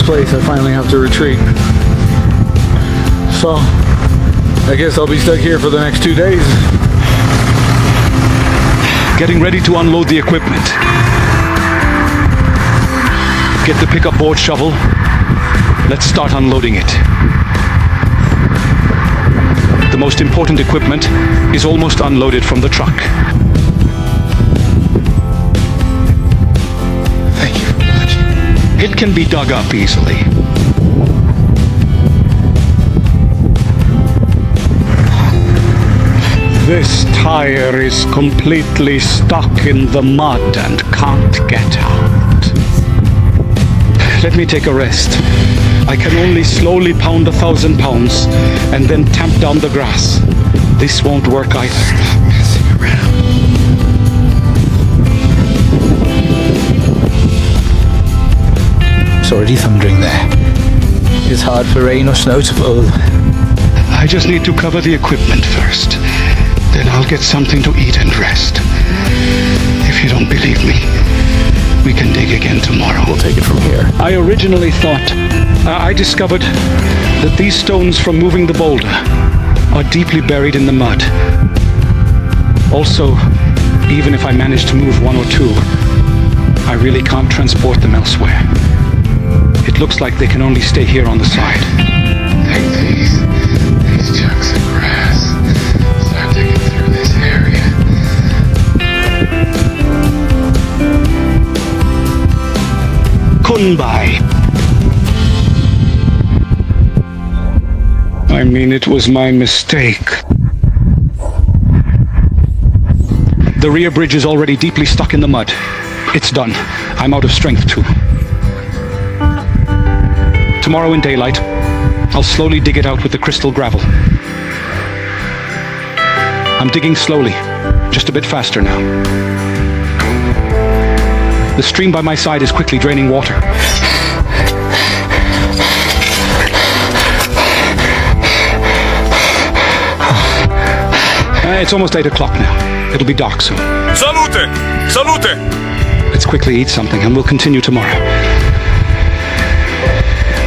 place, I finally have to retreat. So, I guess I'll be stuck here for the next 2 days. Getting ready to unload the equipment. Get the pickup board shovel. Let's start unloading it. The most important equipment is almost unloaded from the truck. Thank you very much. It can be dug up easily. This tire is completely stuck in the mud and can't get out. Let me take a rest. I can only slowly pound 1,000 pounds and then tamp down the grass. This won't work either. Stop messing around. It's already thundering there. It's hard for rain or snow to fall. I just need to cover the equipment first. Then I'll get something to eat and rest. If you don't believe me, we can dig again tomorrow. We'll take it from here. I originally thought, I discovered that these stones from moving the boulder are deeply buried in the mud. Also, even if I manage to move one or two, I really can't transport them elsewhere. It looks like they can only stay here on the side. Take these chunks of grass. Start digging through this area. Kunbai. I mean, it was my mistake. The rear bridge is already deeply stuck in the mud. It's done. I'm out of strength too. Tomorrow in daylight, I'll slowly dig it out with the crystal gravel. I'm digging slowly, just a bit faster now. The stream by my side is quickly draining water. It's almost 8 o'clock now. It'll be dark soon. Salute! Salute! Let's quickly eat something and we'll continue tomorrow.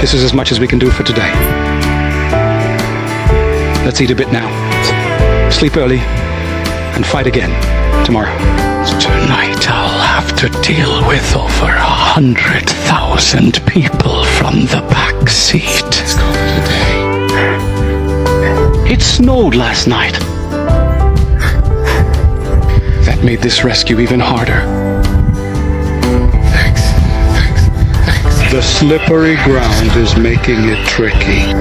This is as much as we can do for today. Let's eat a bit now. Sleep early and fight again tomorrow. Tonight I'll have to deal with over 100,000 people from the back seat. Let's call it a day. It snowed last night. That made this rescue even harder. Thanks. The slippery ground is making it tricky.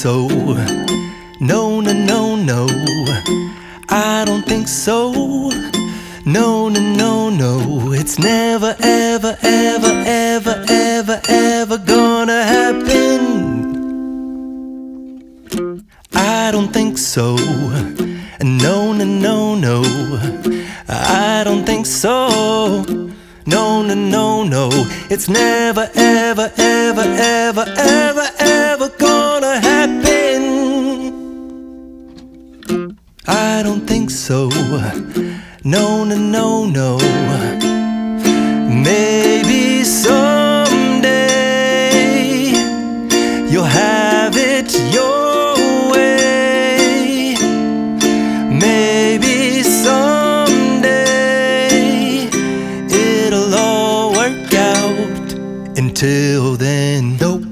so. No, no, no, no, I don't think so. No, no, no, no, it's never, ever, ever, ever, ever, ever gonna happen. I don't think so. No, no, no, no, I don't think so. No, no, no, no, it's never, ever, ever, ever, ever, ever gonna happen. I don't think so. No, no, no, no. Maybe someday you'll have it your way. Maybe someday it'll all work out. Until then, nope,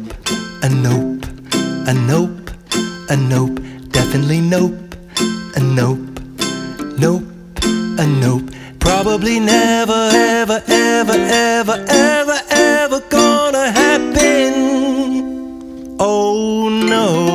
a nope, a nope, a nope, definitely nope, a nope, nope, a nope. Probably never, ever, ever, ever, ever, ever gonna happen. Oh no.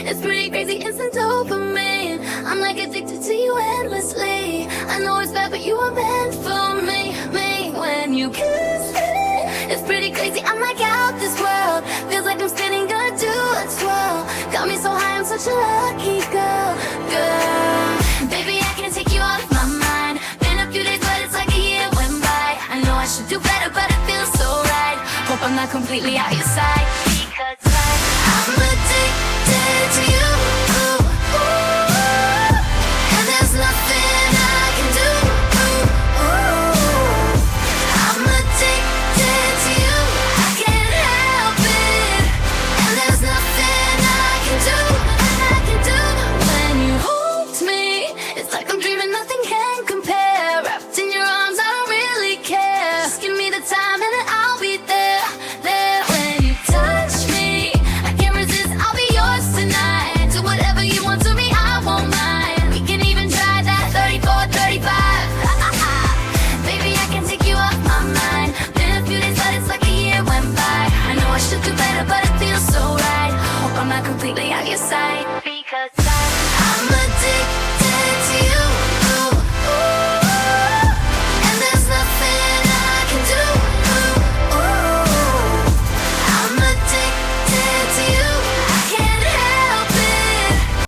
It's pretty crazy, instant dopamine. I'm like addicted to you endlessly. I know it's bad, but you are meant for me. When you kiss me, it's pretty crazy. I'm like out this world. Feels like I'm spinning, gonna do a twirl. Got me so high, I'm such a lucky girl. Baby, I can't take you out of my mind. Been a few days, but it's like a year went by. I know I should do better, but it feels so right. Hope I'm not completely out your sight, because I'm addicted to you.